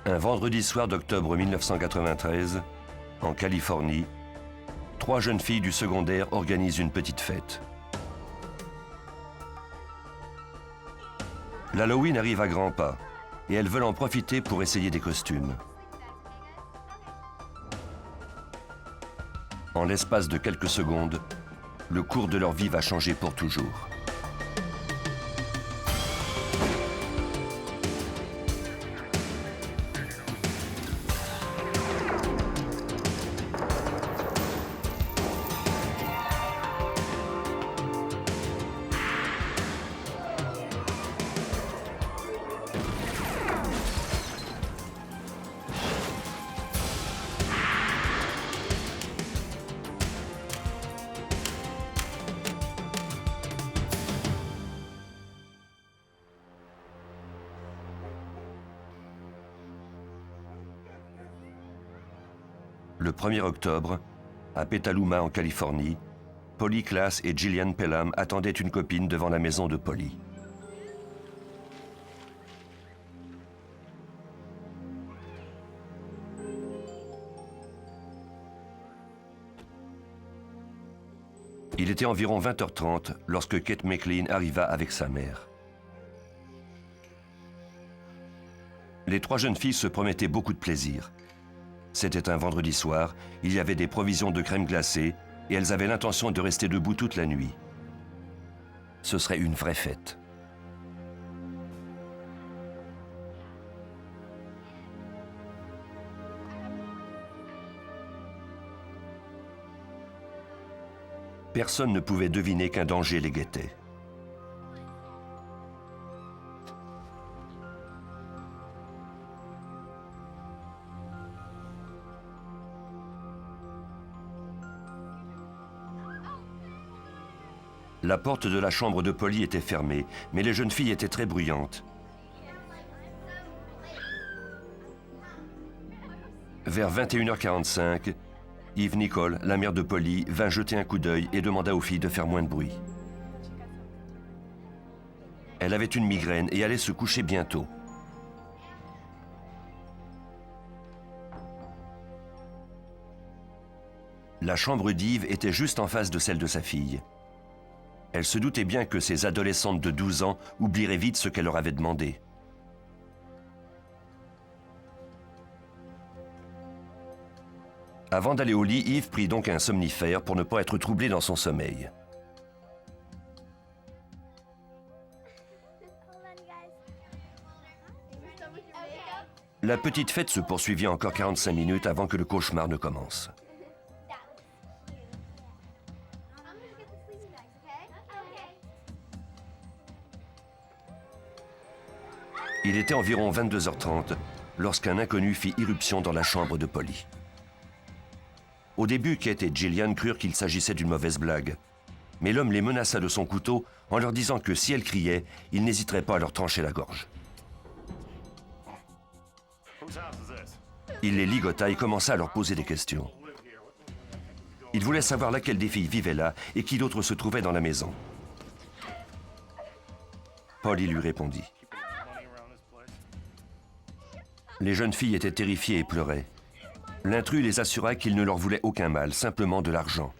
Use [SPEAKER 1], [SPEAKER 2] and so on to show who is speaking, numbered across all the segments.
[SPEAKER 1] Un vendredi soir d'octobre 1993, en Californie, 3 jeunes filles du secondaire organisent une petite fête. L'Halloween arrive à grands pas et elles veulent en profiter pour essayer des costumes. En l'espace de quelques secondes, le cours de leur vie va changer pour toujours. Le 1er octobre, à Petaluma en Californie, Polly Klaas et Gillian Pelham attendaient une copine devant la maison de Polly. Il était environ 20h30 lorsque Kate McLean arriva avec sa mère. Les 3 jeunes filles se promettaient beaucoup de plaisir. C'était un vendredi soir, il y avait des provisions de crème glacée et elles avaient l'intention de rester debout toute la nuit. Ce serait une vraie fête. Personne ne pouvait deviner qu'un danger les guettait. La porte de la chambre de Polly était fermée, mais les jeunes filles étaient très bruyantes. Vers 21h45, Eve Nicole, la mère de Polly, vint jeter un coup d'œil et demanda aux filles de faire moins de bruit. Elle avait une migraine et allait se coucher bientôt. La chambre d'Eve était juste en face de celle de sa fille. Elle se doutait bien que ces adolescentes de 12 ans oublieraient vite ce qu'elle leur avait demandé. Avant d'aller au lit, Eve prit donc un somnifère pour ne pas être troublée dans son sommeil. La petite fête se poursuivit encore 45 minutes avant que le cauchemar ne commence. Il était environ 22h30 lorsqu'un inconnu fit irruption dans la chambre de Polly. Au début, Kate et Gillian crurent qu'il s'agissait d'une mauvaise blague. Mais l'homme les menaça de son couteau en leur disant que si elles criaient, il n'hésiterait pas à leur trancher la gorge. Il les ligota et commença à leur poser des questions. Il voulait savoir laquelle des filles vivait là et qui d'autre se trouvait dans la maison. Polly lui répondit. Les jeunes filles étaient terrifiées et pleuraient. L'intrus les assura qu'il ne leur voulait aucun mal, simplement de l'argent.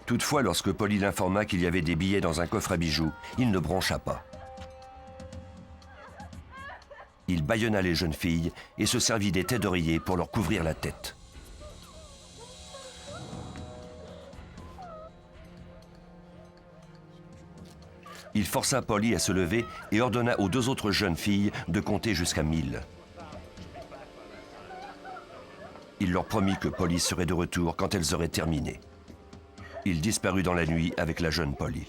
[SPEAKER 1] Toutefois, lorsque Polly l'informa qu'il y avait des billets dans un coffre à bijoux, il ne broncha pas. Il bâillonna les jeunes filles et se servit des têtes d'oreiller pour leur couvrir la tête. Il força Polly à se lever et ordonna aux 2 autres jeunes filles de compter jusqu'à 1000. Il leur promit que Polly serait de retour quand elles auraient terminé. Il disparut dans la nuit avec la jeune Polly.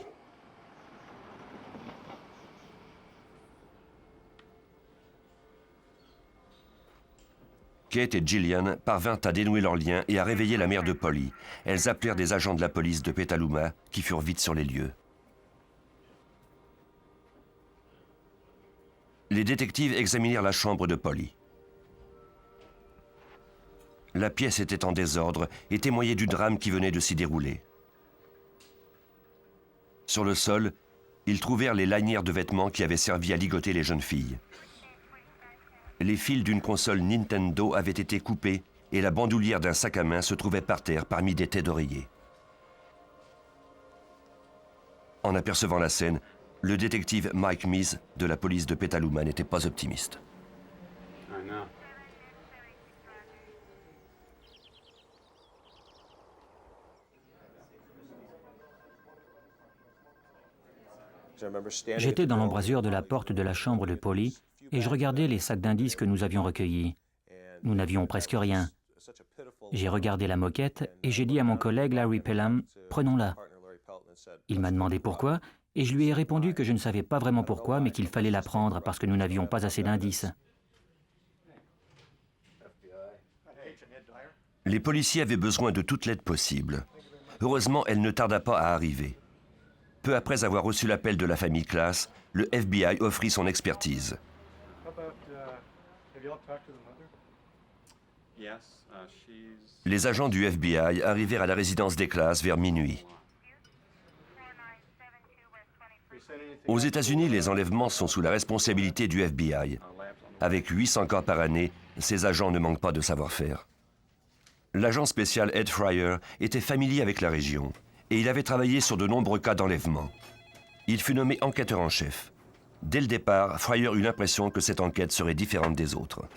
[SPEAKER 1] Kate et Gillian parvinrent à dénouer leurs liens et à réveiller la mère de Polly. Elles appelèrent des agents de la police de Petaluma qui furent vite sur les lieux. Les détectives examinèrent la chambre de Polly. La pièce était en désordre et témoignait du drame qui venait de s'y dérouler. Sur le sol, ils trouvèrent les lanières de vêtements qui avaient servi à ligoter les jeunes filles. Les fils d'une console Nintendo avaient été coupés et la bandoulière d'un sac à main se trouvait par terre parmi des têtes d'oreiller. En apercevant la scène, le détective Mike Meese de la police de Petaluma n'était pas optimiste.
[SPEAKER 2] J'étais dans l'embrasure de la porte de la chambre de Polly et je regardais les sacs d'indices que nous avions recueillis. Nous n'avions presque rien. J'ai regardé la moquette et j'ai dit à mon collègue Larry Pelham, « Prenons-la ». Il m'a demandé pourquoi et je lui ai répondu que je ne savais pas vraiment pourquoi, mais qu'il fallait la prendre parce que nous n'avions pas assez d'indices.
[SPEAKER 1] Les policiers avaient besoin de toute l'aide possible. Heureusement, elle ne tarda pas à arriver. Peu après avoir reçu l'appel de la famille Class, le FBI offrit son expertise. Les agents du FBI arrivèrent à la résidence des Class vers minuit. Aux États-Unis, les enlèvements sont sous la responsabilité du FBI. Avec 800 cas par année, ces agents ne manquent pas de savoir-faire. L'agent spécial Ed Fryer était familier avec la région et il avait travaillé sur de nombreux cas d'enlèvement. Il fut nommé enquêteur en chef. Dès le départ, Fryer eut l'impression que cette enquête serait différente des autres.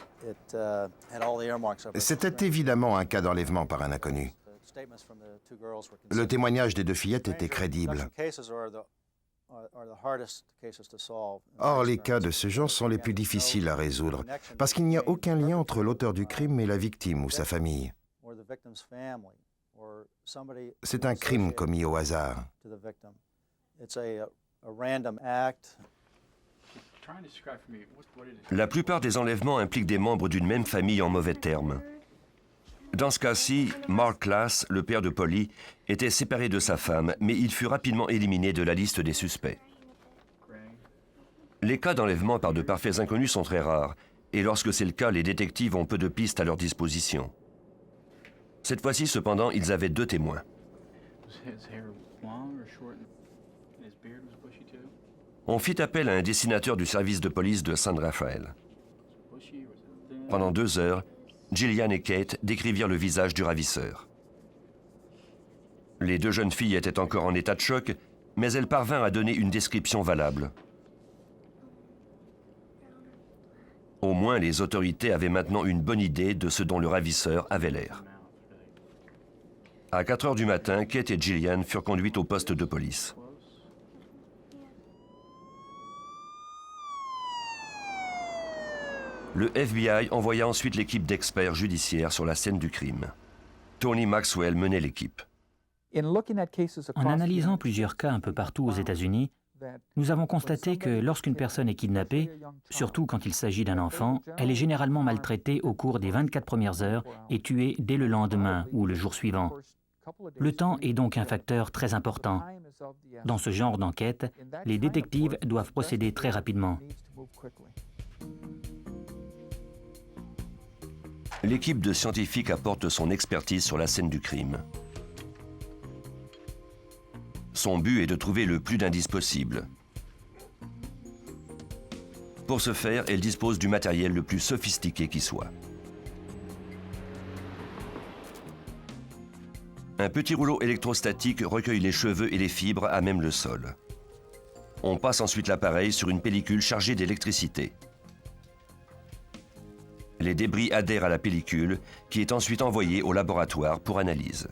[SPEAKER 3] C'était évidemment un cas d'enlèvement par un inconnu. Le témoignage des deux fillettes était crédible. Or, les cas de ce genre sont les plus difficiles à résoudre, parce qu'il n'y a aucun lien entre l'auteur du crime et la victime ou sa famille. C'est un crime commis au hasard.
[SPEAKER 1] La plupart des enlèvements impliquent des membres d'une même famille en mauvais termes. Dans ce cas-ci, Mark Class, le père de Polly, était séparé de sa femme, mais il fut rapidement éliminé de la liste des suspects. Les cas d'enlèvement par de parfaits inconnus sont très rares, et lorsque c'est le cas, les détectives ont peu de pistes à leur disposition. Cette fois-ci, cependant, ils avaient 2 témoins. On fit appel à un dessinateur du service de police de San Rafael. Pendant 2 heures, Gillian et Kate décrivirent le visage du ravisseur. Les 2 jeunes filles étaient encore en état de choc, mais elles parvinrent à donner une description valable. Au moins, les autorités avaient maintenant une bonne idée de ce dont le ravisseur avait l'air. À 4 heures du matin, Kate et Gillian furent conduites au poste de police. Le FBI envoya ensuite l'équipe d'experts judiciaires sur la scène du crime. Tony Maxwell menait l'équipe.
[SPEAKER 2] En analysant plusieurs cas un peu partout aux États-Unis, nous avons constaté que lorsqu'une personne est kidnappée, surtout quand il s'agit d'un enfant, elle est généralement maltraitée au cours des 24 premières heures et tuée dès le lendemain ou le jour suivant. Le temps est donc un facteur très important. Dans ce genre d'enquête, les détectives doivent procéder très rapidement.
[SPEAKER 1] L'équipe de scientifiques apporte son expertise sur la scène du crime. Son but est de trouver le plus d'indices possible. Pour ce faire, elle dispose du matériel le plus sophistiqué qui soit. Un petit rouleau électrostatique recueille les cheveux et les fibres à même le sol. On passe ensuite l'appareil sur une pellicule chargée d'électricité. Les débris adhèrent à la pellicule, qui est ensuite envoyée au laboratoire pour analyse.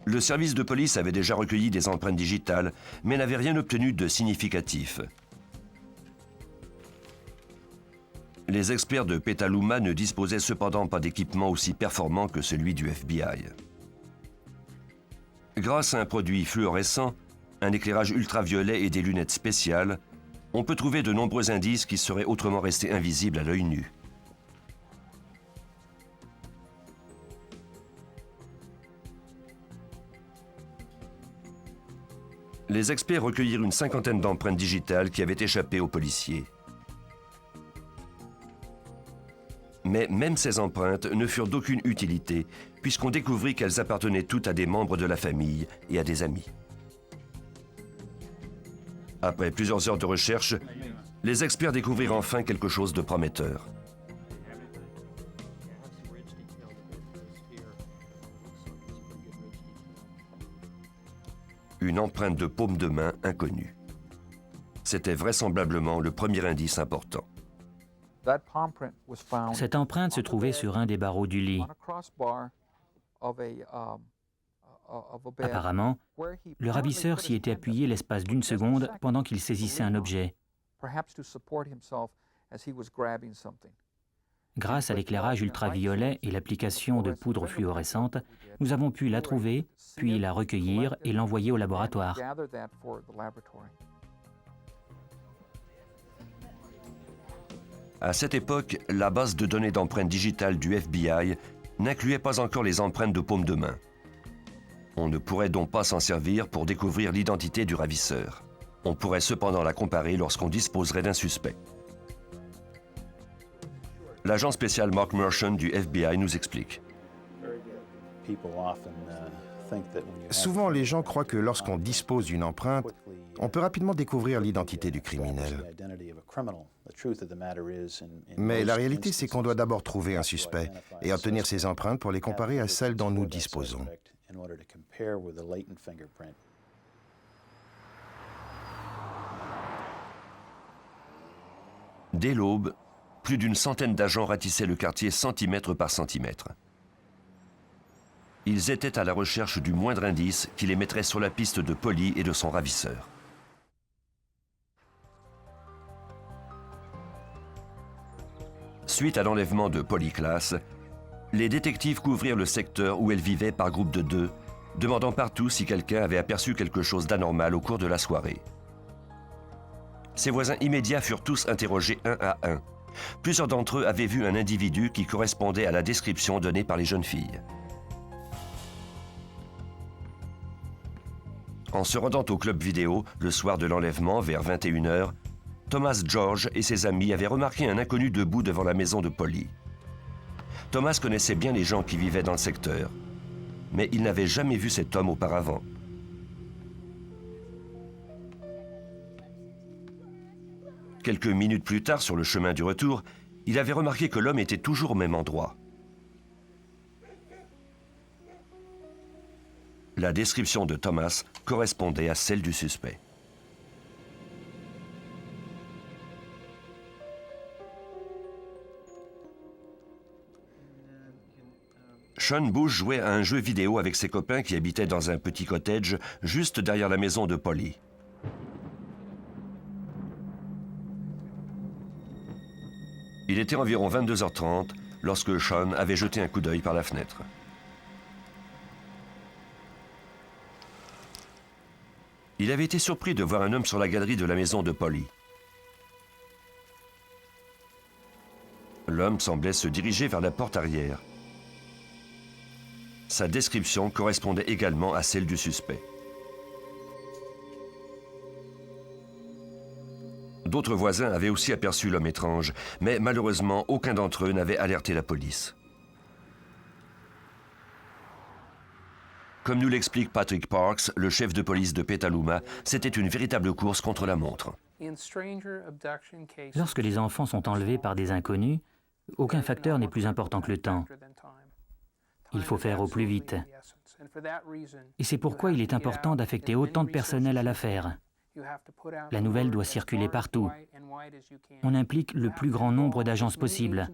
[SPEAKER 1] Le service de police avait déjà recueilli des empreintes digitales, mais n'avait rien obtenu de significatif. Les experts de Petaluma ne disposaient cependant pas d'équipement aussi performant que celui du FBI. Grâce à un produit fluorescent, un éclairage ultraviolet et des lunettes spéciales, on peut trouver de nombreux indices qui seraient autrement restés invisibles à l'œil nu. Les experts recueillirent une 50aine d'empreintes digitales qui avaient échappé aux policiers. Mais même ces empreintes ne furent d'aucune utilité, puisqu'on découvrit qu'elles appartenaient toutes à des membres de la famille et à des amis. Après plusieurs heures de recherche, les experts découvrirent enfin quelque chose de prometteur. Une empreinte de paume de main inconnue. C'était vraisemblablement le premier indice important.
[SPEAKER 2] Cette empreinte se trouvait sur un des barreaux du lit. Apparemment, le ravisseur s'y était appuyé l'espace d'une seconde pendant qu'il saisissait un objet. Grâce à l'éclairage ultraviolet et l'application de poudre fluorescente, nous avons pu la trouver, puis la recueillir et l'envoyer au laboratoire.
[SPEAKER 1] À cette époque, la base de données d'empreintes digitales du FBI n'incluait pas encore les empreintes de paume de main. On ne pourrait donc pas s'en servir pour découvrir l'identité du ravisseur. On pourrait cependant la comparer lorsqu'on disposerait d'un suspect. L'agent spécial Mark Mershon du FBI nous explique.
[SPEAKER 3] Souvent, les gens croient que lorsqu'on dispose d'une empreinte, on peut rapidement découvrir l'identité du criminel. Mais la réalité, c'est qu'on doit d'abord trouver un suspect et obtenir ses empreintes pour les comparer à celles dont nous disposons.
[SPEAKER 1] Dès l'aube, plus d'une centaine d'agents ratissaient le quartier centimètre par centimètre. Ils étaient à la recherche du moindre indice qui les mettrait sur la piste de Polly et de son ravisseur. Suite à l'enlèvement de Polly Klaas, les détectives couvrirent le secteur où elle vivait par groupe de 2, demandant partout si quelqu'un avait aperçu quelque chose d'anormal au cours de la soirée. Ses voisins immédiats furent tous interrogés un à un. Plusieurs d'entre eux avaient vu un individu qui correspondait à la description donnée par les jeunes filles. En se rendant au club vidéo le soir de l'enlèvement vers 21h, Thomas George et ses amis avaient remarqué un inconnu debout devant la maison de Polly. Thomas connaissait bien les gens qui vivaient dans le secteur, mais il n'avait jamais vu cet homme auparavant. Quelques minutes plus tard, sur le chemin du retour, il avait remarqué que l'homme était toujours au même endroit. La description de Thomas correspondait à celle du suspect. Sean Bush jouait à un jeu vidéo avec ses copains qui habitaient dans un petit cottage juste derrière la maison de Polly. Il était environ 22h30 lorsque Sean avait jeté un coup d'œil par la fenêtre. Il avait été surpris de voir un homme sur la galerie de la maison de Polly. L'homme semblait se diriger vers la porte arrière. Sa description correspondait également à celle du suspect. D'autres voisins avaient aussi aperçu l'homme étrange, mais malheureusement, aucun d'entre eux n'avait alerté la police. Comme nous l'explique Patrick Parks, le chef de police de Petaluma, c'était une véritable course contre la montre.
[SPEAKER 2] Lorsque les enfants sont enlevés par des inconnus, aucun facteur n'est plus important que le temps. Il faut faire au plus vite. Et c'est pourquoi il est important d'affecter autant de personnel à l'affaire. La nouvelle doit circuler partout. On implique le plus grand nombre d'agences possible.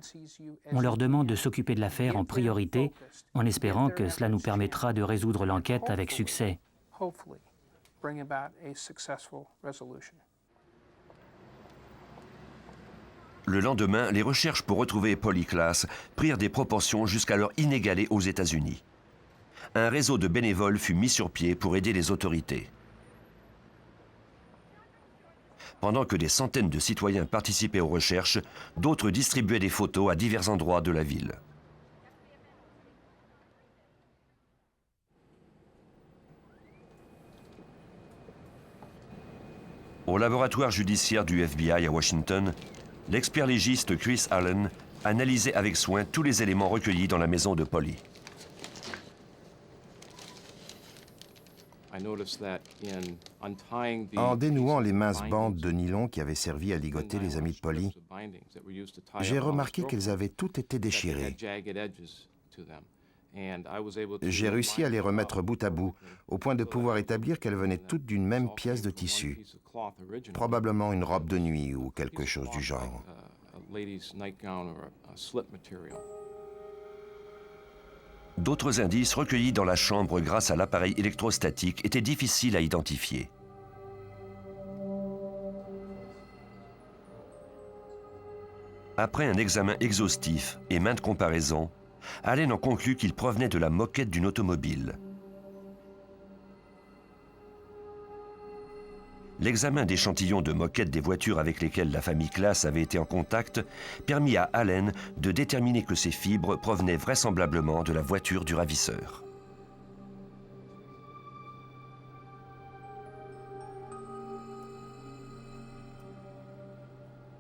[SPEAKER 2] On leur demande de s'occuper de l'affaire en priorité, en espérant que cela nous permettra de résoudre l'enquête avec succès.
[SPEAKER 1] Le lendemain, les recherches pour retrouver Polly Klaas prirent des proportions jusqu'alors inégalées aux États-Unis. Un réseau de bénévoles fut mis sur pied pour aider les autorités. Pendant que des centaines de citoyens participaient aux recherches, d'autres distribuaient des photos à divers endroits de la ville. Au laboratoire judiciaire du FBI à Washington, l'expert légiste Chris Allen analysait avec soin tous les éléments recueillis dans la maison de Polly.
[SPEAKER 3] En dénouant les minces bandes de nylon qui avaient servi à ligoter les amis de Polly, j'ai remarqué qu'elles avaient toutes été déchirées. J'ai réussi à les remettre bout à bout, au point de pouvoir établir qu'elles venaient toutes d'une même pièce de tissu, probablement une robe de nuit ou quelque chose du genre.
[SPEAKER 1] D'autres indices recueillis dans la chambre grâce à l'appareil électrostatique étaient difficiles à identifier. Après un examen exhaustif et maintes comparaisons, Allen en conclut qu'il provenait de la moquette d'une automobile. L'examen d'échantillons de moquettes des voitures avec lesquelles la famille Klaas avait été en contact permit à Allen de déterminer que ces fibres provenaient vraisemblablement de la voiture du ravisseur.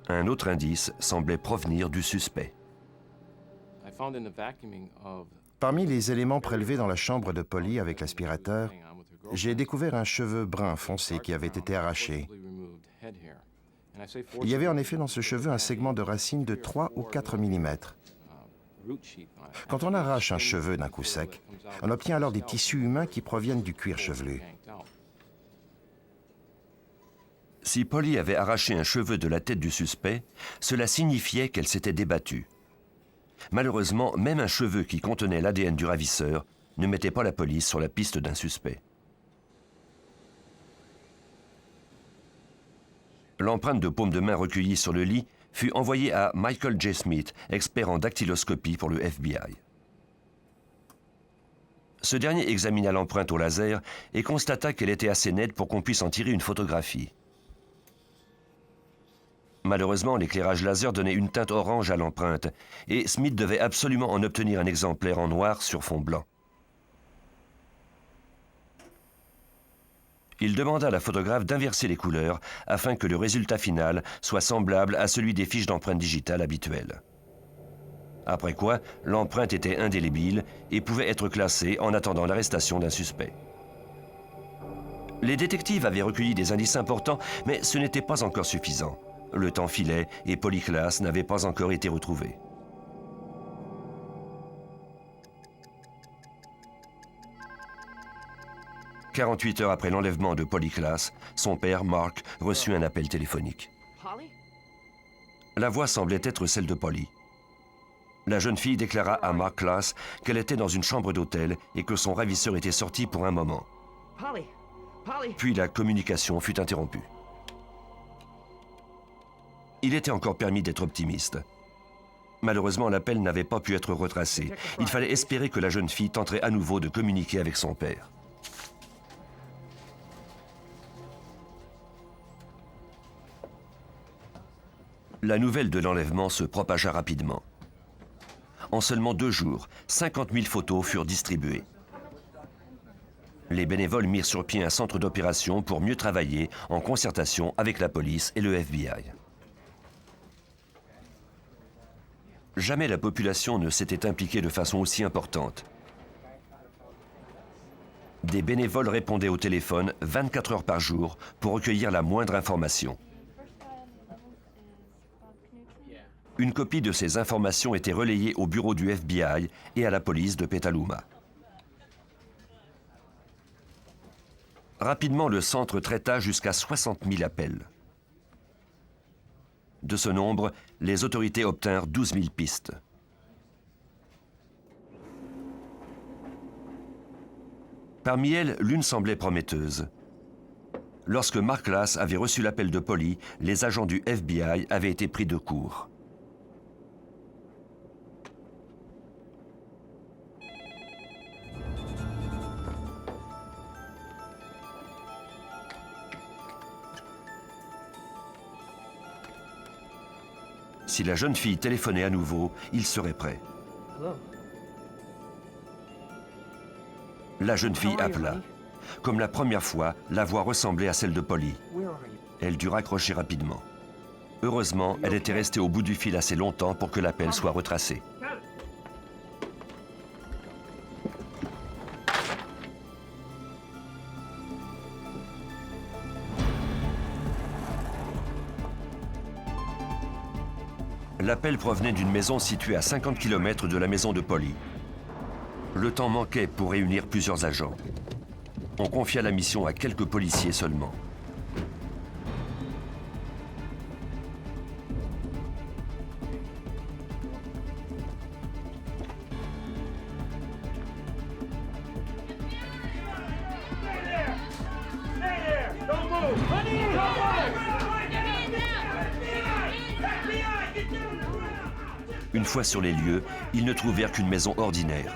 [SPEAKER 1] Un autre indice semblait provenir du suspect.
[SPEAKER 3] Parmi les éléments prélevés dans la chambre de Polly avec l'aspirateur, j'ai découvert un cheveu brun foncé qui avait été arraché. Il y avait en effet dans ce cheveu un segment de racine de 3 ou 4 mm. Quand on arrache un cheveu d'un coup sec, on obtient alors des tissus humains qui proviennent du cuir chevelu.
[SPEAKER 1] Si Polly avait arraché un cheveu de la tête du suspect, cela signifiait qu'elle s'était débattue. Malheureusement, même un cheveu qui contenait l'ADN du ravisseur ne mettait pas la police sur la piste d'un suspect. L'empreinte de paume de main recueillie sur le lit fut envoyée à Michael J. Smith, expert en dactyloscopie pour le FBI. Ce dernier examina l'empreinte au laser et constata qu'elle était assez nette pour qu'on puisse en tirer une photographie. Malheureusement, l'éclairage laser donnait une teinte orange à l'empreinte et Smith devait absolument en obtenir un exemplaire en noir sur fond blanc. Il demanda à la photographe d'inverser les couleurs afin que le résultat final soit semblable à celui des fiches d'empreinte digitale habituelles. Après quoi, l'empreinte était indélébile et pouvait être classée en attendant l'arrestation d'un suspect. Les détectives avaient recueilli des indices importants, mais ce n'était pas encore suffisant. Le temps filait et Polly Klaas n'avait pas encore été retrouvée. « 48 heures après l'enlèvement de Polly Klaas, son père, Mark, reçut un appel téléphonique. La voix semblait être celle de Polly. La jeune fille déclara à Mark Klaas qu'elle était dans une chambre d'hôtel et que son ravisseur était sorti pour un moment. Puis la communication fut interrompue. Il était encore permis d'être optimiste. Malheureusement, l'appel n'avait pas pu être retracé. Il fallait espérer que la jeune fille tenterait à nouveau de communiquer avec son père. La nouvelle de l'enlèvement se propagea rapidement. En seulement 2 jours, 50 000 photos furent distribuées. Les bénévoles mirent sur pied un centre d'opération pour mieux travailler en concertation avec la police et le FBI. Jamais la population ne s'était impliquée de façon aussi importante. Des bénévoles répondaient au téléphone 24 heures par jour pour recueillir la moindre information. Une copie de ces informations était relayée au bureau du FBI et à la police de Petaluma. Rapidement, le centre traita jusqu'à 60 000 appels. De ce nombre, les autorités obtinrent 12 000 pistes. Parmi elles, l'une semblait prometteuse. Lorsque Mark Klaas avait reçu l'appel de Polly, les agents du FBI avaient été pris de court. Si la jeune fille téléphonait à nouveau, il serait prêt. La jeune fille appela. Comme la première fois, la voix ressemblait à celle de Polly. Elle dut raccrocher rapidement. Heureusement, elle était restée au bout du fil assez longtemps pour que l'appel soit retracé. L'appel provenait d'une maison située à 50 km de la maison de Polly. Le temps manquait pour réunir plusieurs agents. On confia la mission à quelques policiers seulement. Une fois sur les lieux, ils ne trouvèrent qu'une maison ordinaire.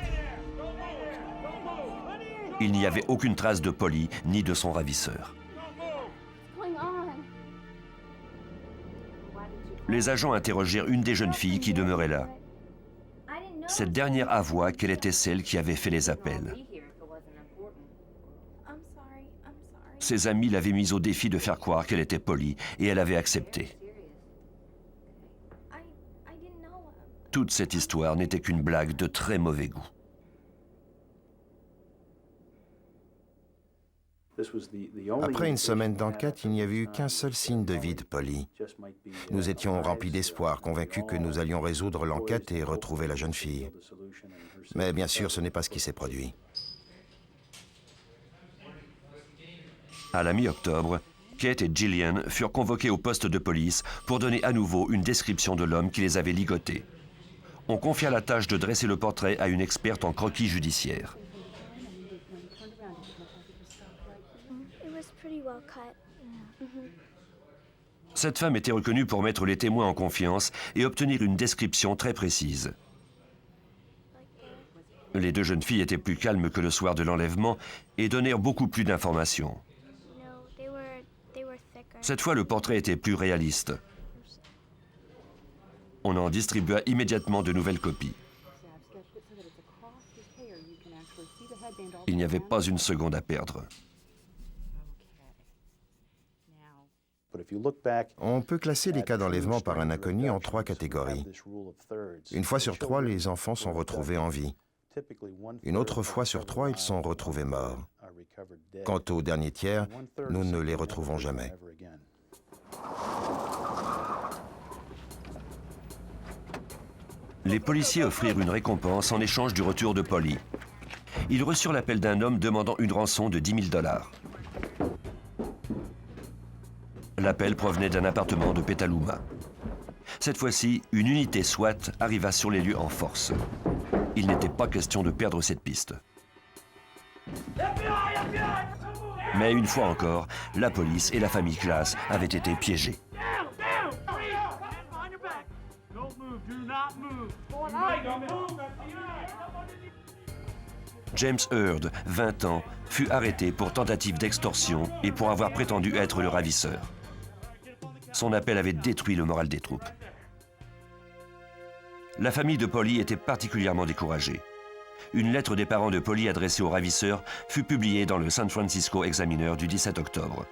[SPEAKER 1] Il n'y avait aucune trace de Polly ni de son ravisseur. Les agents interrogèrent une des jeunes filles qui demeurait là. Cette dernière avoua qu'elle était celle qui avait fait les appels. Ses amis l'avaient mise au défi de faire croire qu'elle était Polly et elle avait accepté. Toute cette histoire n'était qu'une blague de très mauvais goût.
[SPEAKER 3] Après une semaine d'enquête, il n'y avait eu qu'un seul signe de vie de Polly. Nous étions remplis d'espoir, convaincus que nous allions résoudre l'enquête et retrouver la jeune fille. Mais bien sûr, ce n'est pas ce qui s'est produit.
[SPEAKER 1] À la mi-octobre, Kate et Gillian furent convoqués au poste de police pour donner à nouveau une description de l'homme qui les avait ligotés. On confia la tâche de dresser le portrait à une experte en croquis judiciaire. Cette femme était reconnue pour mettre les témoins en confiance et obtenir une description très précise. Les deux jeunes filles étaient plus calmes que le soir de l'enlèvement et donnèrent beaucoup plus d'informations. Cette fois, le portrait était plus réaliste. On en distribua immédiatement de nouvelles copies. Il n'y avait pas une seconde à perdre.
[SPEAKER 3] On peut classer les cas d'enlèvement par un inconnu en 3 catégories. Une fois sur 3, les enfants sont retrouvés en vie. Une autre fois sur 3, ils sont retrouvés morts. Quant au dernier tiers, nous ne les retrouvons jamais.
[SPEAKER 1] Les policiers offrirent une récompense en échange du retour de Polly. Ils reçurent l'appel d'un homme demandant une rançon de $10 000. L'appel provenait d'un appartement de Petaluma. Cette fois-ci, une unité SWAT arriva sur les lieux en force. Il n'était pas question de perdre cette piste. Mais une fois encore, la police et la famille Class avaient été piégés. James Heard, 20 ans, fut arrêté pour tentative d'extorsion et pour avoir prétendu être le ravisseur. Son appel avait détruit le moral des troupes. La famille de Polly était particulièrement découragée. Une lettre des parents de Polly adressée au ravisseur fut publiée dans le San Francisco Examiner du 17 octobre.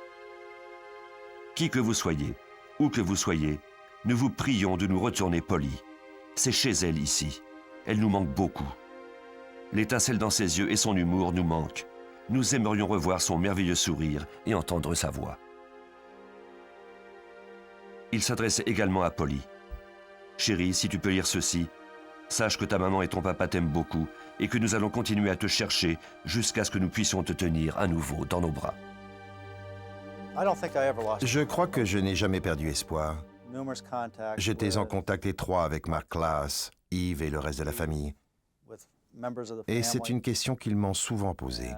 [SPEAKER 1] Qui que vous soyez, où que vous soyez, nous vous prions de nous retourner Polly. C'est chez elle ici. Elle nous manque beaucoup. L'étincelle dans ses yeux et son humour nous manquent. Nous aimerions revoir son merveilleux sourire et entendre sa voix. Il s'adressait également à Polly. « Chérie, si tu peux lire ceci, sache que ta maman et ton papa t'aiment beaucoup et que nous allons continuer à te chercher jusqu'à ce que nous puissions te tenir à nouveau dans nos bras. »
[SPEAKER 3] Je crois que je n'ai jamais perdu espoir. J'étais en contact étroit avec Mark Class, Yves et le reste de la famille. Et c'est une question qu'ils m'ont souvent posée.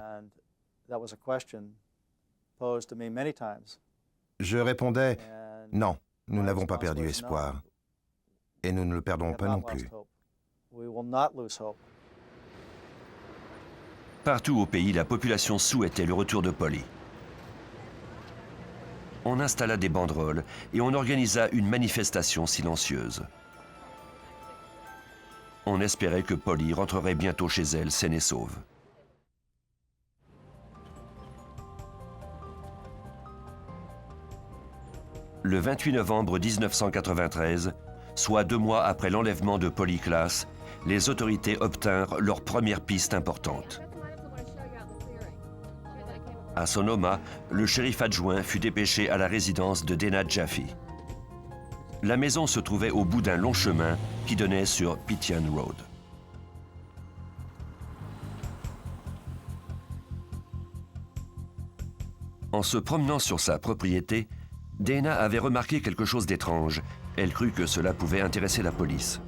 [SPEAKER 3] Je répondais, non, nous n'avons pas perdu espoir. Et nous ne le perdrons pas non plus.
[SPEAKER 1] Partout au pays, la population souhaitait le retour de Polly. On installa des banderoles et on organisa une manifestation silencieuse. On espérait que Polly rentrerait bientôt chez elle saine et sauve. Le 28 novembre 1993, soit 2 mois après l'enlèvement de Polly Klaas, les autorités obtinrent leur première piste importante. À Sonoma, le shérif adjoint fut dépêché à la résidence de Dana Jaffe. La maison se trouvait au bout d'un long chemin qui donnait sur Pityan Road. En se promenant sur sa propriété, Dana avait remarqué quelque chose d'étrange. Elle crut que cela pouvait intéresser la police.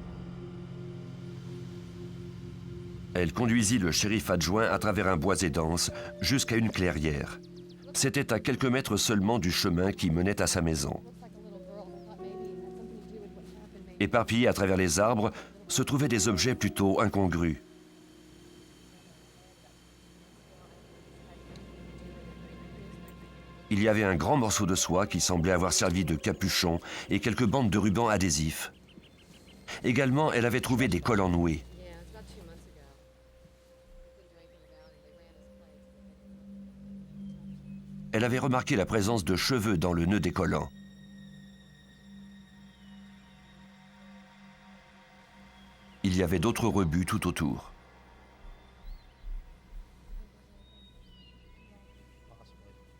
[SPEAKER 1] Elle conduisit le shérif adjoint à travers un bois et dense jusqu'à une clairière. C'était à quelques mètres seulement du chemin qui menait à sa maison. Éparpillés à travers les arbres, se trouvaient des objets plutôt incongrus. Il y avait un grand morceau de soie qui semblait avoir servi de capuchon et quelques bandes de ruban adhésifs. Également, elle avait trouvé des collants noués. Elle avait remarqué la présence de cheveux dans le nœud des collants. Il y avait d'autres rebuts tout autour.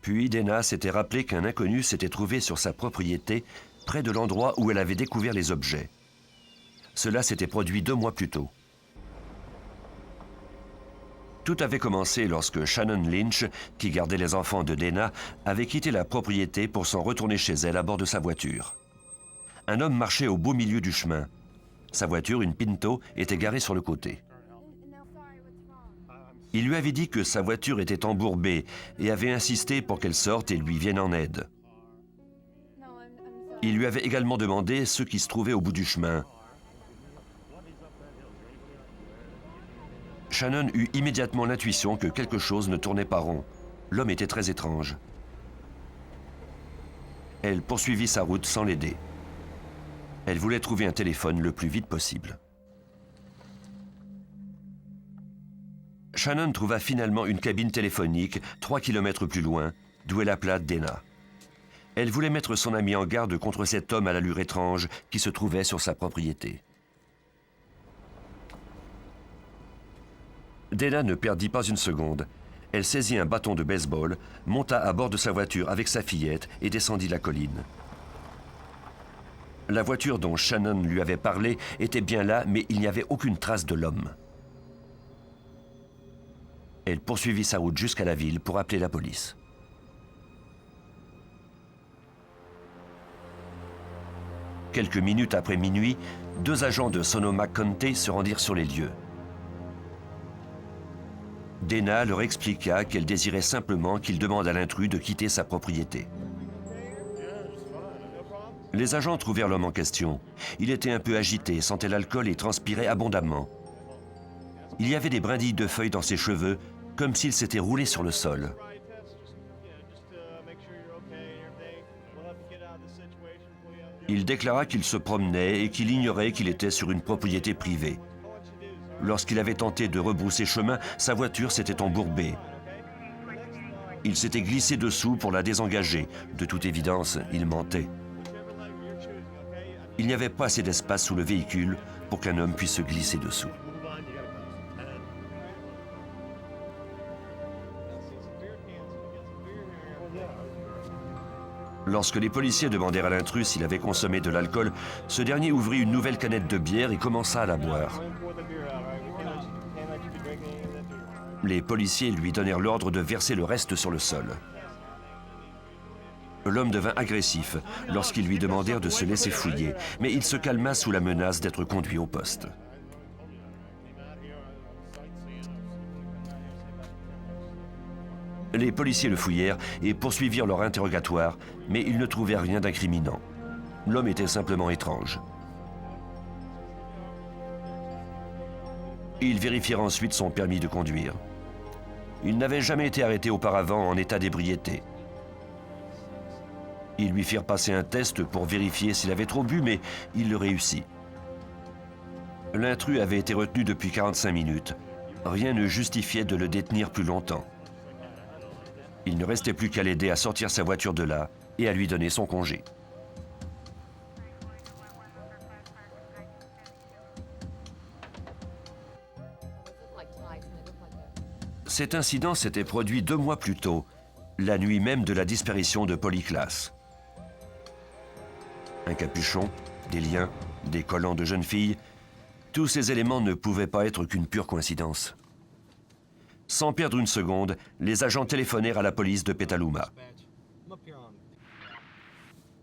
[SPEAKER 1] Puis Dana s'était rappelé qu'un inconnu s'était trouvé sur sa propriété, près de l'endroit où elle avait découvert les objets. Cela s'était produit 2 mois plus tôt. Tout avait commencé lorsque Shannon Lynch, qui gardait les enfants de Dana, avait quitté la propriété pour s'en retourner chez elle à bord de sa voiture. Un homme marchait au beau milieu du chemin. Sa voiture, une Pinto, était garée sur le côté. Il lui avait dit que sa voiture était embourbée et avait insisté pour qu'elle sorte et lui vienne en aide. Il lui avait également demandé ce qui se trouvait au bout du chemin. Shannon eut immédiatement l'intuition que quelque chose ne tournait pas rond. L'homme était très étrange. Elle poursuivit sa route sans l'aider. Elle voulait trouver un téléphone le plus vite possible. Shannon trouva finalement une cabine téléphonique 3 kilomètres plus loin, d'où elle appela Dana. Elle voulait mettre son amie en garde contre cet homme à l'allure étrange qui se trouvait sur sa propriété. Dana ne perdit pas une seconde. Elle saisit un bâton de baseball, monta à bord de sa voiture avec sa fillette et descendit la colline. La voiture dont Shannon lui avait parlé était bien là, mais il n'y avait aucune trace de l'homme. Elle poursuivit sa route jusqu'à la ville pour appeler la police. Quelques minutes après minuit, 2 agents de Sonoma County se rendirent sur les lieux. Dana leur expliqua qu'elle désirait simplement qu'il demande à l'intrus de quitter sa propriété. Les agents trouvèrent l'homme en question. Il était un peu agité, sentait l'alcool et transpirait abondamment. Il y avait des brindilles de feuilles dans ses cheveux, comme s'il s'était roulé sur le sol. Il déclara qu'il se promenait et qu'il ignorait qu'il était sur une propriété privée. Lorsqu'il avait tenté de rebrousser chemin, sa voiture s'était embourbée. Il s'était glissé dessous pour la désengager. De toute évidence, il mentait. Il n'y avait pas assez d'espace sous le véhicule pour qu'un homme puisse se glisser dessous. Lorsque les policiers demandèrent à l'intrus s'il avait consommé de l'alcool, ce dernier ouvrit une nouvelle canette de bière et commença à la boire. Les policiers lui donnèrent l'ordre de verser le reste sur le sol. L'homme devint agressif lorsqu'ils lui demandèrent de se laisser fouiller, mais il se calma sous la menace d'être conduit au poste. Les policiers le fouillèrent et poursuivirent leur interrogatoire, mais ils ne trouvèrent rien d'incriminant. L'homme était simplement étrange. Ils vérifièrent ensuite son permis de conduire. Il n'avait jamais été arrêté auparavant en état d'ébriété. Ils lui firent passer un test pour vérifier s'il avait trop bu, mais il le réussit. L'intrus avait été retenu depuis 45 minutes. Rien ne justifiait de le détenir plus longtemps. Il ne restait plus qu'à l'aider à sortir sa voiture de là et à lui donner son congé. Cet incident s'était produit 2 mois plus tôt, la nuit même de la disparition de Polly Klaas. Un capuchon, des liens, des collants de jeune fille, tous ces éléments ne pouvaient pas être qu'une pure coïncidence. Sans perdre une seconde, les agents téléphonèrent à la police de Petaluma.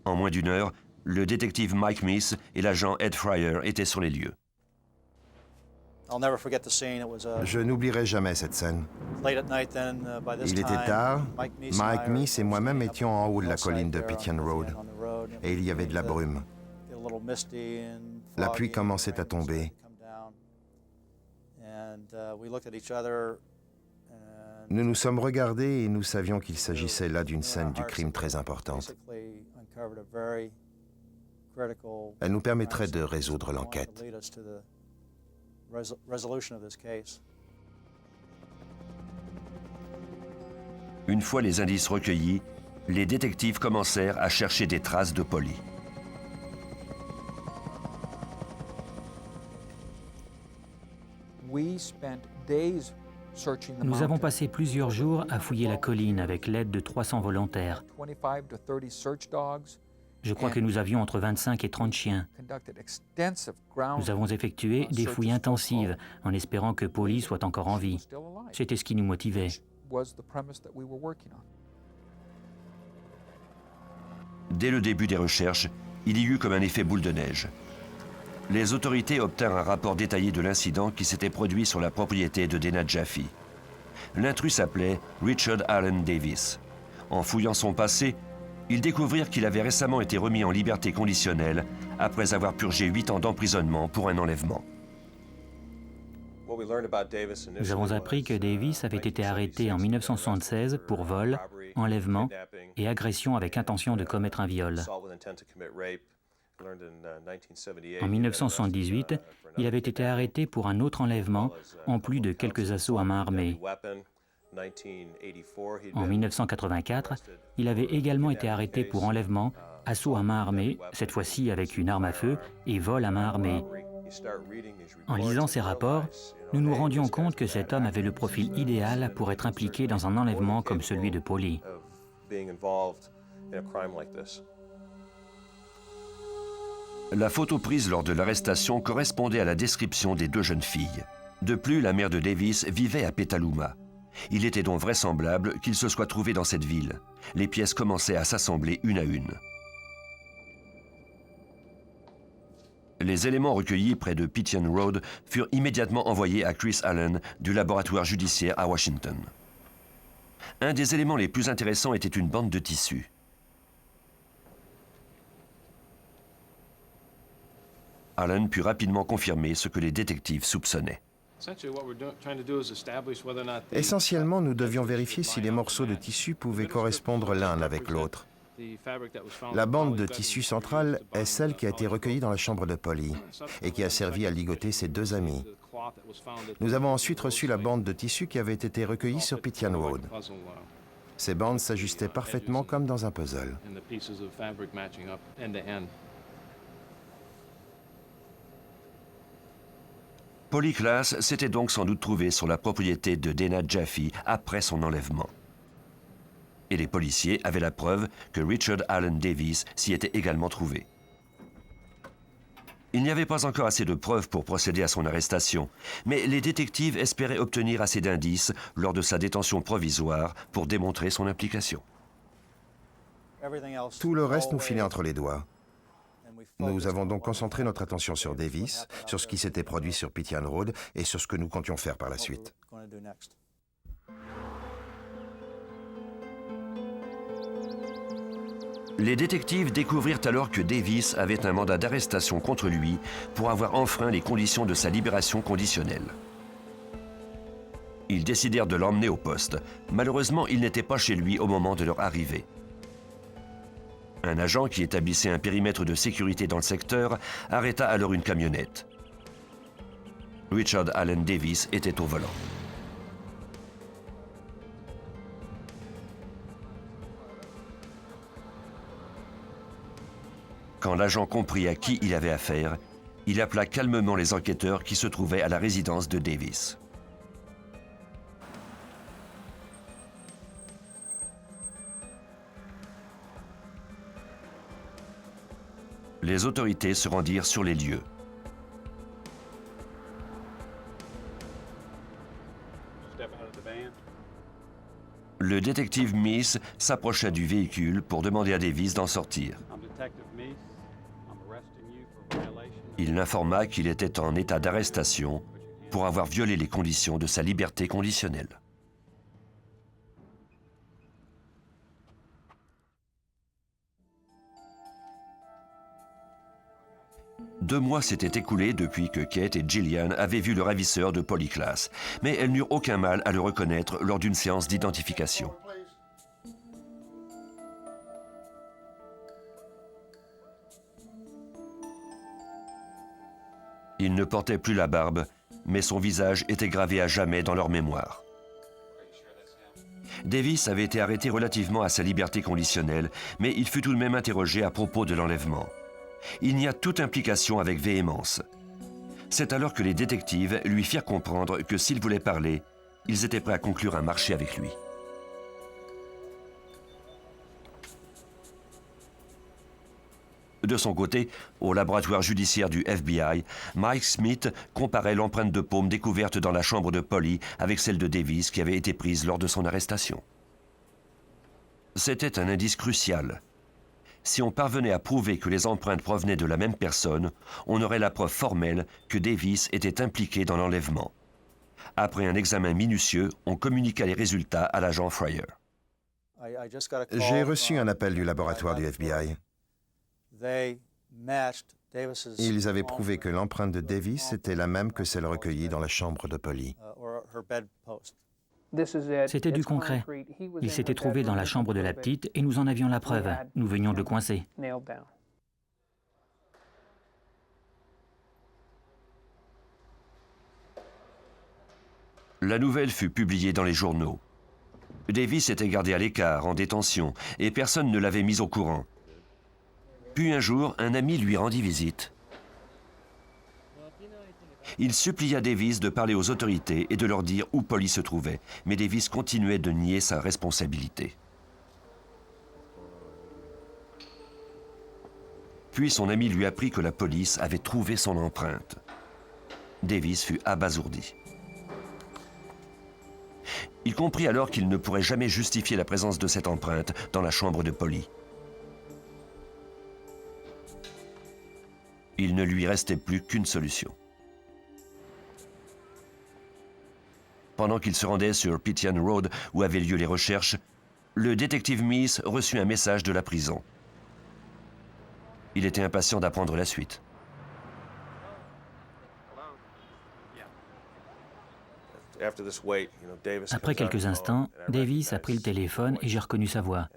[SPEAKER 1] En moins d'1 heure, le détective Mike Meese et l'agent Ed Fryer étaient sur les lieux.
[SPEAKER 3] Je n'oublierai jamais cette scène. Il était tard, Mike Meese et moi-même étions en haut de la colline de Pigeon Road, et il y avait de la brume. La pluie commençait à tomber. Nous nous sommes regardés et nous savions qu'il s'agissait là d'une scène du crime très importante. Elle nous permettrait de résoudre l'enquête.
[SPEAKER 1] Une fois les indices recueillis, les détectives commencèrent à chercher des traces de Polly.
[SPEAKER 2] Nous avons passé plusieurs jours à fouiller la colline avec l'aide de 300 volontaires. Je crois que nous avions entre 25 et 30 chiens. Nous avons effectué des fouilles intensives en espérant que Polly soit encore en vie. C'était ce qui nous motivait.
[SPEAKER 1] Dès le début des recherches, il y eut comme un effet boule de neige. Les autorités obtinrent un rapport détaillé de l'incident qui s'était produit sur la propriété de Dana Jaffe. L'intrus s'appelait Richard Allen Davis. En fouillant son passé, ils découvrirent qu'il avait récemment été remis en liberté conditionnelle après avoir purgé 8 ans d'emprisonnement pour un enlèvement.
[SPEAKER 2] Nous avons appris que Davis avait été arrêté en 1976 pour vol, enlèvement et agression avec intention de commettre un viol. En 1978, il avait été arrêté pour un autre enlèvement, en plus de quelques assauts à main armée. En 1984, il avait également été arrêté pour enlèvement, assaut à main armée, cette fois-ci avec une arme à feu, et vol à main armée. En lisant ces rapports, nous nous rendions compte que cet homme avait le profil idéal pour être impliqué dans un enlèvement comme celui de Polly.
[SPEAKER 1] La photo prise lors de l'arrestation correspondait à la description des 2 jeunes filles. De plus, la mère de Davis vivait à Petaluma. Il était donc vraisemblable qu'il se soit trouvé dans cette ville. Les pièces commençaient à s'assembler une à une. Les éléments recueillis près de Pigeon Road furent immédiatement envoyés à Chris Allen du laboratoire judiciaire à Washington. Un des éléments les plus intéressants était une bande de tissu. Allen put rapidement confirmer ce que les détectives soupçonnaient.
[SPEAKER 3] Essentiellement, nous devions vérifier si les morceaux de tissu pouvaient correspondre l'un avec l'autre. La bande de tissu centrale est celle qui a été recueillie dans la chambre de Polly et qui a servi à ligoter ses 2 amis. Nous avons ensuite reçu la bande de tissu qui avait été recueillie sur Pigeon Road. Ces bandes s'ajustaient parfaitement comme dans un puzzle.
[SPEAKER 1] Polly Klaas s'était donc sans doute trouvée sur la propriété de Dana Jaffe après son enlèvement. Et les policiers avaient la preuve que Richard Allen Davis s'y était également trouvé. Il n'y avait pas encore assez de preuves pour procéder à son arrestation, mais les détectives espéraient obtenir assez d'indices lors de sa détention provisoire pour démontrer son implication.
[SPEAKER 3] Tout le reste nous filait entre les doigts. Nous avons donc concentré notre attention sur Davis, sur ce qui s'était produit sur Pigeon Road et sur ce que nous comptions faire par la suite.
[SPEAKER 1] Les détectives découvrirent alors que Davis avait un mandat d'arrestation contre lui pour avoir enfreint les conditions de sa libération conditionnelle. Ils décidèrent de l'emmener au poste. Malheureusement, il n'était pas chez lui au moment de leur arrivée. Un agent qui établissait un périmètre de sécurité dans le secteur arrêta alors une camionnette. Richard Allen Davis était au volant. Quand l'agent comprit à qui il avait affaire, il appela calmement les enquêteurs qui se trouvaient à la résidence de Davis. Les autorités se rendirent sur les lieux. Le détective Meese s'approcha du véhicule pour demander à Davis d'en sortir. Il l'informa qu'il était en état d'arrestation pour avoir violé les conditions de sa liberté conditionnelle. Deux mois s'étaient écoulés depuis que Kate et Gillian avaient vu le ravisseur de Polly Klaas, mais elles n'eurent aucun mal à le reconnaître lors d'une séance d'identification. Il ne portait plus la barbe, mais son visage était gravé à jamais dans leur mémoire. Davis avait été arrêté relativement à sa liberté conditionnelle, mais il fut tout de même interrogé à propos de l'enlèvement. Il nia toute implication avec véhémence. C'est alors que les détectives lui firent comprendre que s'il voulait parler, ils étaient prêts à conclure un marché avec lui. De son côté, au laboratoire judiciaire du FBI, Mike Smith comparait l'empreinte de paume découverte dans la chambre de Polly avec celle de Davis qui avait été prise lors de son arrestation. C'était un indice crucial. Si on parvenait à prouver que les empreintes provenaient de la même personne, on aurait la preuve formelle que Davis était impliqué dans l'enlèvement. Après un examen minutieux, on communiqua les résultats à l'agent Fryer.
[SPEAKER 3] J'ai reçu un appel du laboratoire du FBI. Ils avaient prouvé que l'empreinte de Davis était la même que celle recueillie dans la chambre de Polly.
[SPEAKER 2] C'était du concret. Il s'était trouvé dans la chambre de la petite et nous en avions la preuve. Nous venions de le coincer.
[SPEAKER 1] La nouvelle fut publiée dans les journaux. Davis était gardé à l'écart, en détention, et personne ne l'avait mis au courant. Puis un jour, un ami lui rendit visite. Il supplia Davis de parler aux autorités et de leur dire où Polly se trouvait, mais Davis continuait de nier sa responsabilité. Puis son ami lui apprit que la police avait trouvé son empreinte. Davis fut abasourdi. Il comprit alors qu'il ne pourrait jamais justifier la présence de cette empreinte dans la chambre de Polly. Il ne lui restait plus qu'une solution. Pendant qu'il se rendait sur Pityan Road où avaient lieu les recherches, le détective Meese reçut un message de la prison. Il était impatient d'apprendre la suite.
[SPEAKER 2] Après quelques instants, Davis a pris le téléphone et j'ai reconnu sa voix.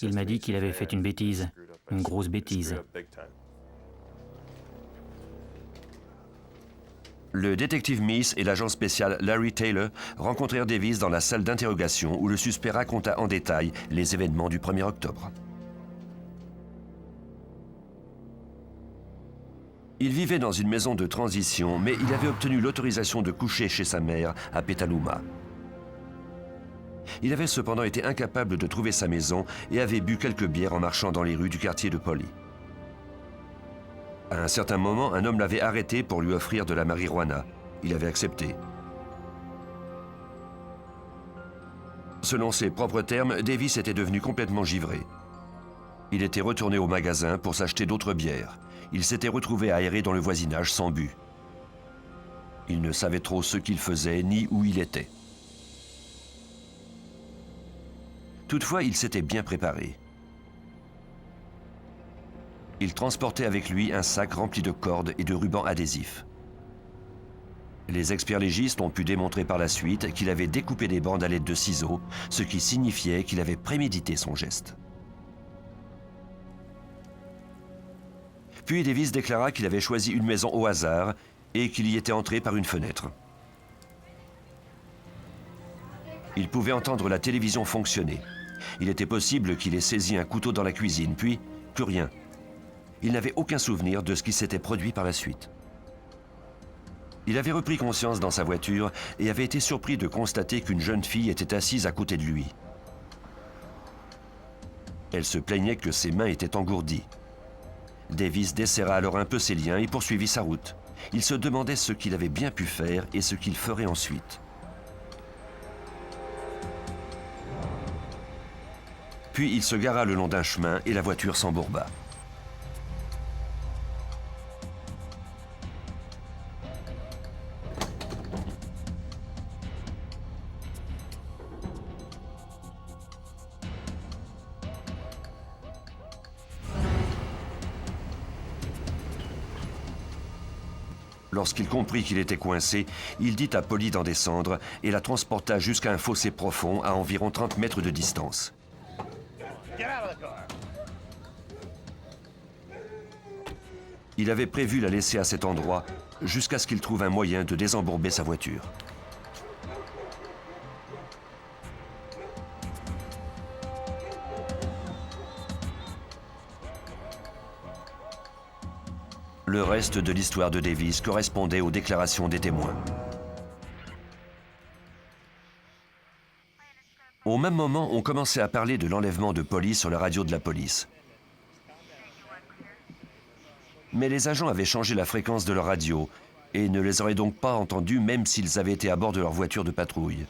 [SPEAKER 2] Il m'a dit qu'il avait fait une bêtise, une grosse bêtise.
[SPEAKER 1] Le détective Meese et l'agent spécial Larry Taylor rencontrèrent Davis dans la salle d'interrogation où le suspect raconta en détail les événements du 1er octobre. Il vivait dans une maison de transition, mais il avait obtenu l'autorisation de coucher chez sa mère à Petaluma. Il avait cependant été incapable de trouver sa maison et avait bu quelques bières en marchant dans les rues du quartier de Polly. À un certain moment, un homme l'avait arrêté pour lui offrir de la marijuana. Il avait accepté. Selon ses propres termes, Davis était devenu complètement givré. Il était retourné au magasin pour s'acheter d'autres bières. Il s'était retrouvé aéré dans le voisinage sans but. Il ne savait trop ce qu'il faisait ni où il était. Toutefois, il s'était bien préparé. Il transportait avec lui un sac rempli de cordes et de rubans adhésifs. Les experts légistes ont pu démontrer par la suite qu'il avait découpé des bandes à l'aide de ciseaux, ce qui signifiait qu'il avait prémédité son geste. Puis Davis déclara qu'il avait choisi une maison au hasard et qu'il y était entré par une fenêtre. Il pouvait entendre la télévision fonctionner. Il était possible qu'il ait saisi un couteau dans la cuisine, puis plus rien. Il n'avait aucun souvenir de ce qui s'était produit par la suite. Il avait repris conscience dans sa voiture et avait été surpris de constater qu'une jeune fille était assise à côté de lui. Elle se plaignait que ses mains étaient engourdies. Davis desserra alors un peu ses liens et poursuivit sa route. Il se demandait ce qu'il avait bien pu faire et ce qu'il ferait ensuite. Puis il se gara le long d'un chemin et la voiture s'embourba. Lorsqu'il comprit qu'il était coincé, il dit à Polly d'en descendre et la transporta jusqu'à un fossé profond à environ 30 mètres de distance. Il avait prévu la laisser à cet endroit jusqu'à ce qu'il trouve un moyen de désembourber sa voiture. Le reste de l'histoire de Davis correspondait aux déclarations des témoins. Au même moment, on commençait à parler de l'enlèvement de Polly sur la radio de la police. Mais les agents avaient changé la fréquence de leur radio et ne les auraient donc pas entendus même s'ils avaient été à bord de leur voiture de patrouille.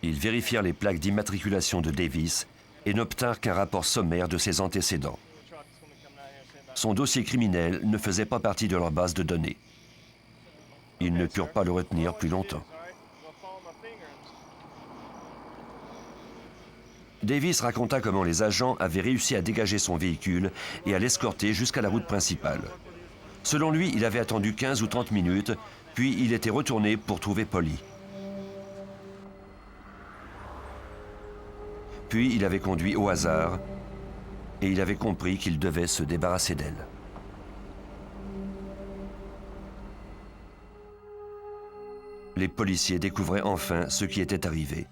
[SPEAKER 1] Ils vérifièrent les plaques d'immatriculation de Davis et n'obtinrent qu'un rapport sommaire de ses antécédents. Son dossier criminel ne faisait pas partie de leur base de données. Ils ne purent pas le retenir plus longtemps. Davis raconta comment les agents avaient réussi à dégager son véhicule et à l'escorter jusqu'à la route principale. Selon lui, il avait attendu 15 ou 30 minutes, puis il était retourné pour trouver Polly. Puis il avait conduit au hasard et il avait compris qu'il devait se débarrasser d'elle. Les policiers découvraient enfin ce qui était arrivé.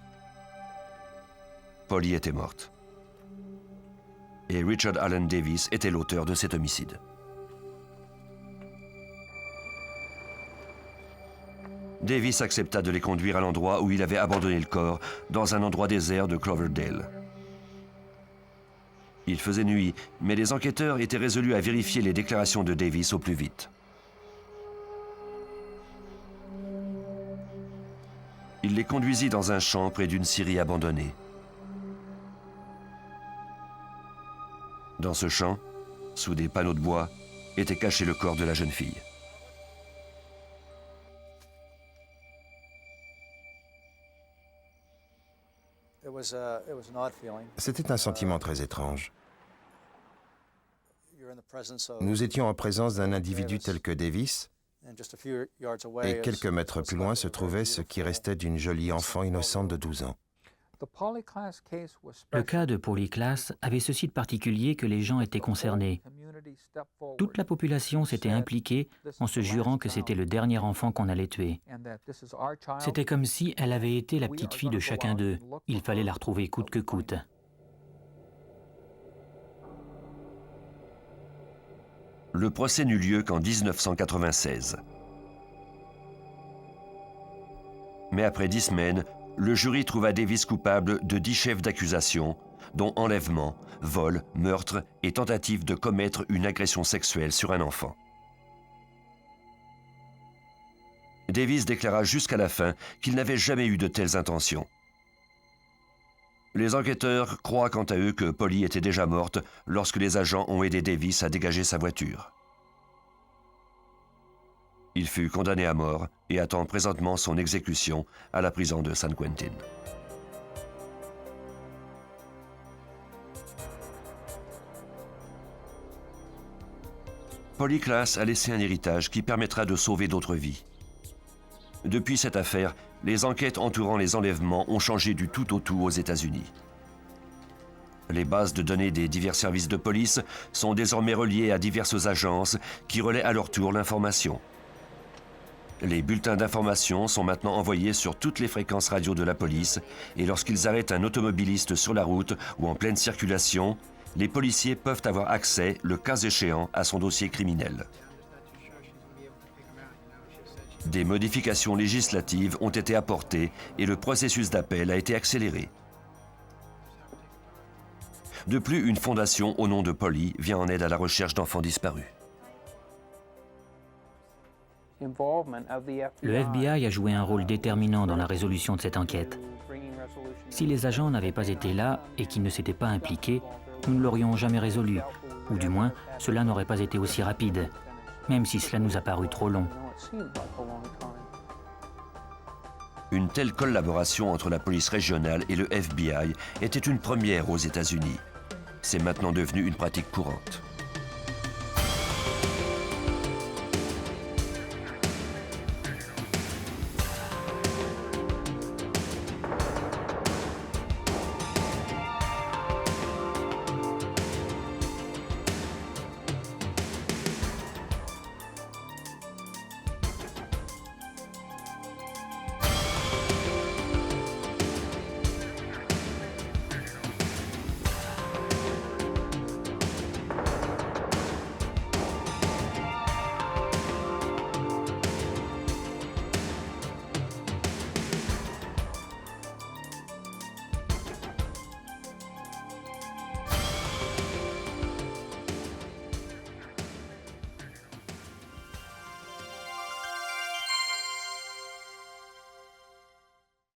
[SPEAKER 1] Polly était morte. Et Richard Allen Davis était l'auteur de cet homicide. Davis accepta de les conduire à l'endroit où il avait abandonné le corps, dans un endroit désert de Cloverdale. Il faisait nuit, mais les enquêteurs étaient résolus à vérifier les déclarations de Davis au plus vite. Il les conduisit dans un champ près d'une scierie abandonnée. Dans ce champ, sous des panneaux de bois, était caché le corps de la jeune fille.
[SPEAKER 3] C'était un sentiment très étrange. Nous étions en présence d'un individu tel que Davis, et quelques mètres plus loin se trouvait ce qui restait d'une jolie enfant innocente de 12 ans.
[SPEAKER 2] Le cas de Polly Klaas avait ceci de particulier que les gens étaient concernés. Toute la population s'était impliquée en se jurant que c'était le dernier enfant qu'on allait tuer. C'était comme si elle avait été la petite fille de chacun d'eux. Il fallait la retrouver coûte que coûte.
[SPEAKER 1] Le procès n'eut lieu qu'en 1996. Mais après 10 semaines, le jury trouva Davis coupable de 10 chefs d'accusation, dont enlèvement, vol, meurtre et tentative de commettre une agression sexuelle sur un enfant. Davis déclara jusqu'à la fin qu'il n'avait jamais eu de telles intentions. Les enquêteurs croient quant à eux que Polly était déjà morte lorsque les agents ont aidé Davis à dégager sa voiture. Il fut condamné à mort et attend présentement son exécution à la prison de San Quentin. Polly Klaas a laissé un héritage qui permettra de sauver d'autres vies. Depuis cette affaire, les enquêtes entourant les enlèvements ont changé du tout au tout aux États-Unis. Les bases de données des divers services de police sont désormais reliées à diverses agences qui relaient à leur tour l'information. Les bulletins d'information sont maintenant envoyés sur toutes les fréquences radio de la police et lorsqu'ils arrêtent un automobiliste sur la route ou en pleine circulation, les policiers peuvent avoir accès, le cas échéant, à son dossier criminel. Des modifications législatives ont été apportées et le processus d'appel a été accéléré. De plus, une fondation au nom de Polly vient en aide à la recherche d'enfants disparus.
[SPEAKER 2] Le FBI a joué un rôle déterminant dans la résolution de cette enquête. Si les agents n'avaient pas été là et qu'ils ne s'étaient pas impliqués, nous ne l'aurions jamais résolu, ou du moins, cela n'aurait pas été aussi rapide, même si cela nous a paru trop long.
[SPEAKER 1] Une telle collaboration entre la police régionale et le FBI était une première aux États-Unis. C'est maintenant devenu une pratique courante.